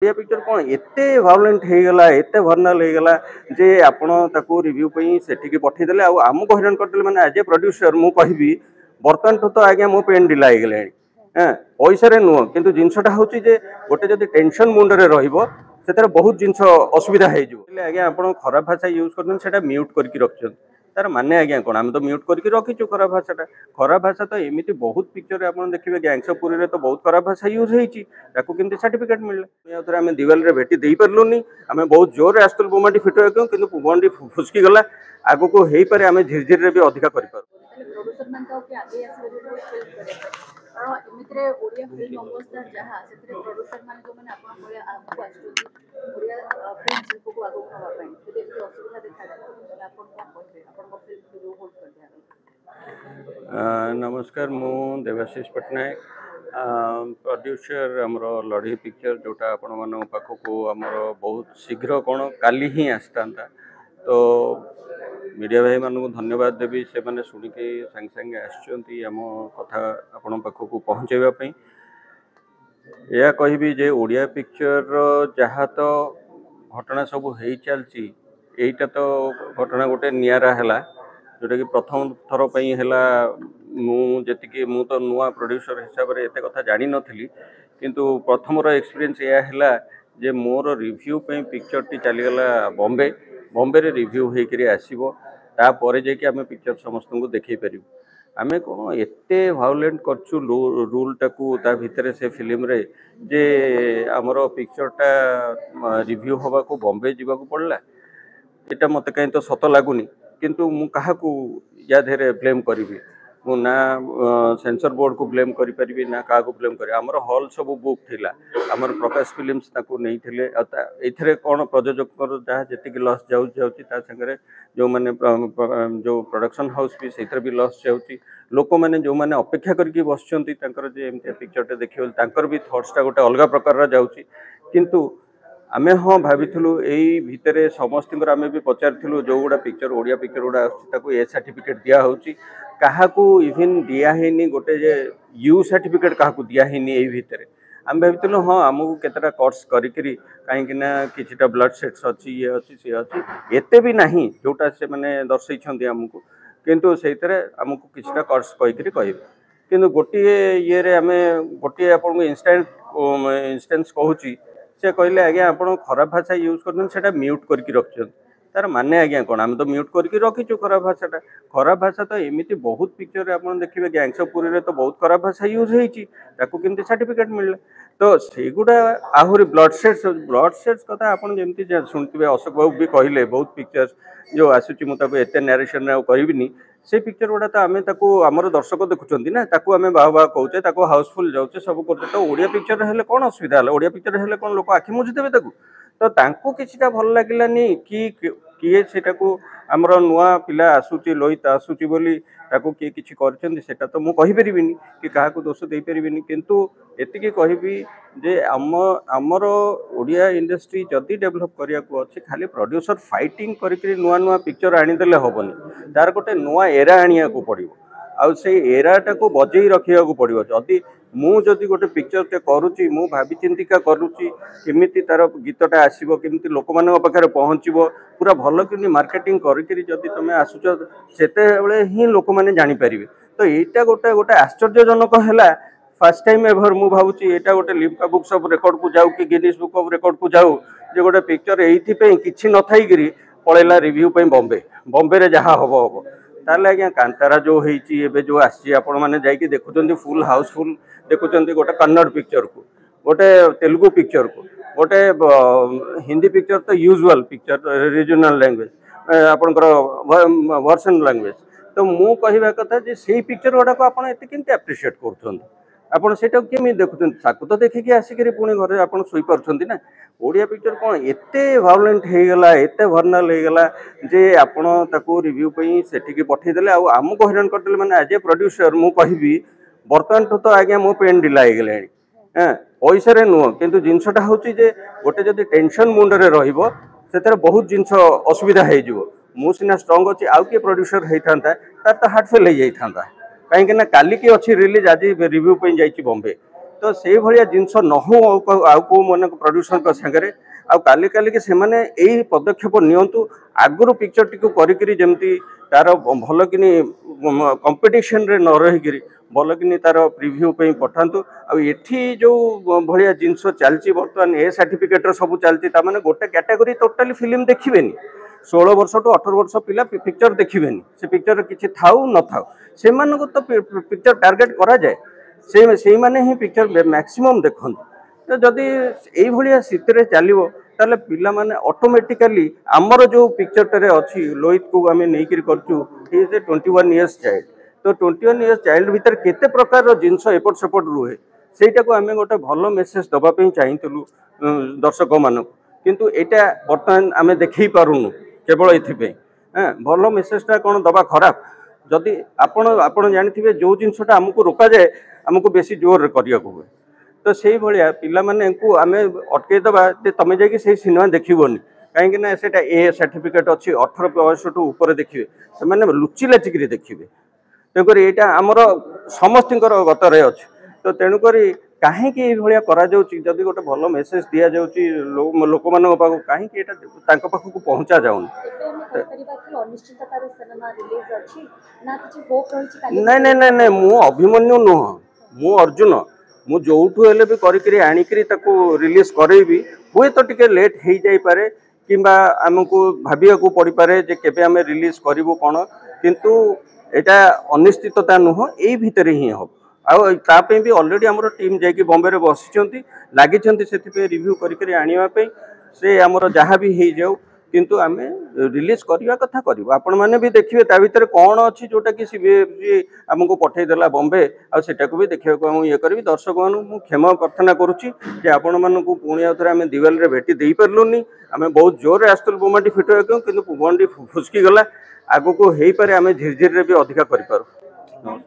ये पिक्चर कौन एते भायोलेंट हो गला एते भर्नाल हो गला जे आपण ताको रिव्यू पई सेठी पठे देले आ आमको हैरान करदेले माने एज ए प्रोड्यूसर मु कहबी बर्तमान तो आज्ञा मो पेन ढिला हो गले हाँ पैसा रे नुह किंतु जिनसटा होची जे गोटे जदी टेंशन मुंड रे रहिबो सेतार बहुत जिनस असुविधा हे जो आज्ञा आपण खराब भाषा यूज करन सेटा म्यूट करके रखछन तार माने आज्ञा कोन हम तो म्यूट करके रखिछु खराब भाषा तो एमिति बहुत पिक्चर आपन देखिबे गैंगसपुरी रे तो बहुत खराब भाषा यूज हेची ताको केमति सर्टिफिकेट मिलला या थरे हमें दिवाल रे भेटी देई परलुनी हमें बहुत जोर रे आस्तल बुमाटी फिटो क्यों किंतु बुमाटी फुसकी गला आगो को हेई पारे हमें धीरे धीरे रे भी अधिका करि पार प्रोड्यूसर मान तो के आगे आसे फिल्म करे कारण एमित्रे ओडिया फिल्म अवस्था जहाँ से प्रोड्यूसर मान जो मैंने आपन बोले आपको आछो ओडिया फिल्म शिल्प को आगो नवा पाई से असुविधा देखा जाए आपन क्या कहबे आपन को फिल्म जो होल्ड कर दिया। नमस्कार मु देवाशीष पटनायक प्रोड्यूसर आमर लड़ी पिक्चर जोटा आपण मान पाखक आमर बहुत शीघ्र कौन काली ही आसता तो मीडिया भाई मानक धन्यवाद देवी से मैंने शुणिक सांगे सांगे आम कथा आपण पाखक पहुँचापी या कहि जे ओडिया पिक्चर जहाँ तो घटना सब हो चलती यहीटा तो घटना गोटे निरा है जोटा कि प्रथम थर पर है मुझे मु तो नुआ प्रोड्यूसर हिसाब से एत कथा जानी नी किंतु प्रथम एक्सपीरियंस यह है जे मोर रिव्यू पे पिक्चर टी चलीगला बॉम्बे बॉम्बे रे रिव्यू होकर आसो तापर जाकि आम पिक्चर समस्त को देखई पारू आम कौन एते भायोलेंट करछु रूल टाकू ता भितर से फिल्म रे जे आमर पिक्चरटा रिव्यू हवा को बॉम्बे जावाक पड़ला एटा मत कहीं तो सत लगुनि किंतु मु काहाकू या धेरे ब्लेम करी मु ना सेंसर बोर्ड को ब्लेम करि परिबी ना का को ब्लेम करी हमर हॉल सब बुक थिला हमर प्रकाश फिल्म्स ताको नहीं थिले एथरे कोन प्रयोजक जहाँ जेतिक लॉस जाउची ता संगे जो माने जो प्रोडक्शन हाउस भी सेथरे भी लॉस जाउची लोक माने जो माने अपेक्षा करके बसचंती तांकर जे एमते पिक्चर टे देखिबल तांकर भी थॉट्स टा गोटे अलग प्रकार जाउची किंतु आमे हाँ भाविलु यही भितर समस्त आम भी पचारूँ जो गुड़ा पिक्चर ओडिया पिक्चर गुड़ा ए सर्टिफिकेट दिया क्या इवन दिहनी गोटे जे यू सर्टिफिकेट क्या दिहनी यही भितर आम भाविलु हाँ आमको केतटा कोर्स करी कहीं कि ब्लड सेट्स अच्छी ये अच्छी सी अच्छी एते भी नहीं जोटा से मैंने दर्शे आमको किंतु से आमको किसी कोर्स कहीकि कहे कि गोटे ये आम गोटे आपको इंस्टेंस कहूँ से कहले आज्ञा आप खराब भाषा यूज कर म्यूट करके रखछन तार माने आज्ञा कौन आम तो म्यूट करके रखीचु खराब भाषा तो एमती बहुत पिक्चर आप देखिए गैंगसपुरी रे तो बहुत खराब भाषा यूज होती केमती सर्टिफिकेट मिलला तो सेगुड़ा आहरी ब्लड सेट्स कथा आप जमी शुणुवे अशोक बाबू भी कहले बहुत पिक्चर्स जो आसूची मुझे एत नारेसन करी से पिक्चर गुड़ा तो आम आमर दर्शक देखुं ना आम बाह बाह कहचे हाउसफुल जाऊे सब कर तो ओडिया पिक्चर हेल्ले कौन असुविधा है ओडिया पिक्चर हेल्ले कौन लोक आखि मुझीदेवे तो तांको किछिटा भल लागिलानी कि किए सेटा को आमर नुआ पिला आसूची लोहित आसूची बोली ताको किए किछि करछन्ती सेटा तो मु कहि परिबिनी कि काहा को दोष दे परिबिनी किंतु एतिकी कहबी जे आमर ओडिया इंडस्ट्री जदि डेवलप करिया को अछि खाली प्रोड्यूसर फाइटिंग करिकरी नुआ नुआ पिक्चर आनिदेले हबनी तार गोटे नुआ एरा आनिया को पड़िबो आउ से एराटा को बजेई रखिया को पड़िबो जदि मु जदि गोटे पिक्चर टे करूची मु भाबी चिंतिका करूची केमिति तार गीतटा आसीबो केमिति लोक मानक पाखरे पहुँचबो पूरा भल कि मार्केटिंग करिकरी जदि तुम आसुच सेते बेले ही लोक माने जानि परिबे तो एटा गोटे गोटे आश्चर्यजनक हैला फर्स्ट टाइम एभर मु भाबुची एटा गोटे लिम्का बुक्स ऑफ रिकॉर्ड को जाऊ कि गिनीज बुक ऑफ रिकॉर्ड को जाऊ जे गोटे पिक्चर एइथि पे किछि न थाई गिरी पळेला रिव्यू पे बॉम्बे रे जहाँ हबो हबो ताले आज्ञा कांतारा जो होईची एबे जो आसी आपण माने जाईकी देखुचंती फुल हाउसफुल देखुचंती गोटे कन्नड़ पिक्चर को गोटे तेलुगु पिक्चर को गोटे हिंदी पिक्चर तो यूजुअल पिक्चर रीजनल लैंग्वेज आपनकर वर्सन लैंग्वेज तो मु कहबा कथा जे सेही पिक्चर गुडा को आपण एते केनते एप्रिशिएट करछन आपण सेटा केमि देखुचन ताकू तो देखिकी आसिकरी पुणी घरे आपण सोई परछंती ना ओडिया पिक्चर कौन एते भायोलेंट हो गला एते भर्नाल हो गला जे आपण ताकू रिव्यू पे सेठी पठे देले आ आमको हैरान करदेले माने एज ए प्रोड्यूसर मु कहबी बर्तमान तो आज्ञा मो पेन ढिला हो गले हाँ पैसा रे नुह किंतु जिनसटा होची जे गोटे जदी टेंशन मुंड रे रहिबो सेतर बहुत जिनस असुविधा हो जिवो मु सिना स्ट्रांग अछि आउ के प्रोड्यूसर हेइथांता तार तो हार्ट फेल हो जाइथांता कहीं ना काली की अच्छी रिलीज आज रिव्यू पे जाइछि बॉम्बे तो से भाया जिनस न हो आउ को मन प्रोड्यूसर सागर आउ काली काली के सेमाने एही पदक्षेप नियंतु आगुरु पिक्चर टिको करिकरी जेमती तार भल कि कंपटीशन रे न रही भल कि तार प्रिव्यू पे पठातु आठी जो भाया जिनस चलती बर्तमान ए सर्टिफिकेट सब चलती ताने गोटे कैटेगरी टोटाली फिल्म देखिए 16 वर्ष टू 18 वर्ष पिला पिक्चर देखिए से पिक्चर किसी थाऊ न थाऊ से तो पिक्चर टार्गेट करा जाए से माने ही पिक्चर मैक्सिमम देखते तो जदि यही स्थिति चलो ताले पिला माने ऑटोमेटिकली आमर जो पिक्चर अच्छी लोहित को आम नहीं करूँ इज ए 21 इयर्स चाइल्ड तो 21 इयर्स चाइल्ड भितर केते प्रकार जिनस एपट सेपट रुहे सेटा को आम गोटे भल मेसेज दवाई चाहूँ दर्शक मान किंतु एटा बर्तमान आम देखी पारुनु केवल ये भल मेसेजटा कौन दबा खराब जदि आपण जानी जो जिनसटा आमको रोक जाए आमको बेसी जोर करने हुए तो से भाया पिला माने को आम अटकईदबा तुम जाकि से सिनेमा देखनी कहीं से ए सर्टिफिकेट अच्छी 18 वर्ष टू ऊपर देखिए से लुचि लाचिक देखिए तेणुक यहाँ आमर समस्त गतरे अच्छे तो तेणुक कहीं भाया जदि गोटे भल मेसेज दि जाऊँगी लोक मान कहीं पाखक पहुँचा जाऊनी नहीं नहीं नहीं नहीं मु अभिमन्यु नुह मु अर्जुन मु जोठू हेले भी करी आनिकरी ताको रिलीज करेबी हुए तो टिके लेट हो जाई पारे किंबा आमको भाविया को पड़ी पारे जे केबे आमे रिलीज करिवो कोन किंतु एटा अनिश्चितता नुह एई भितरे ही हो आउ तापे भी ऑलरेडी हमरो टीम जाई बॉम्बे रे बसिचंती लागिचंती सेति पे रिव्यू करी आनिवा पे से हमरो जहा भी हे जाऊ किंतु आमे रिलीज करवा कथा करिवो आपण माने भी देखिए ता भीतर कौन अच्छी जोटा कि सीबीएफजी हमको पठे देला बॉम्बे आ सेटा को भी देखिया को हम ये करबी दर्शक मानु मु क्षमा प्रार्थना करूची जे आपण मानु को पुणी आउथरे आमे दिवाल रे भेटी देई परलुनी आमे बहुत जोर रे आस्तल बोमाटी फिटो किंतु बोमाटी फुसकी गला आगो को हेई पारे आमे झिरझिर रे भी अधिका करि पारू।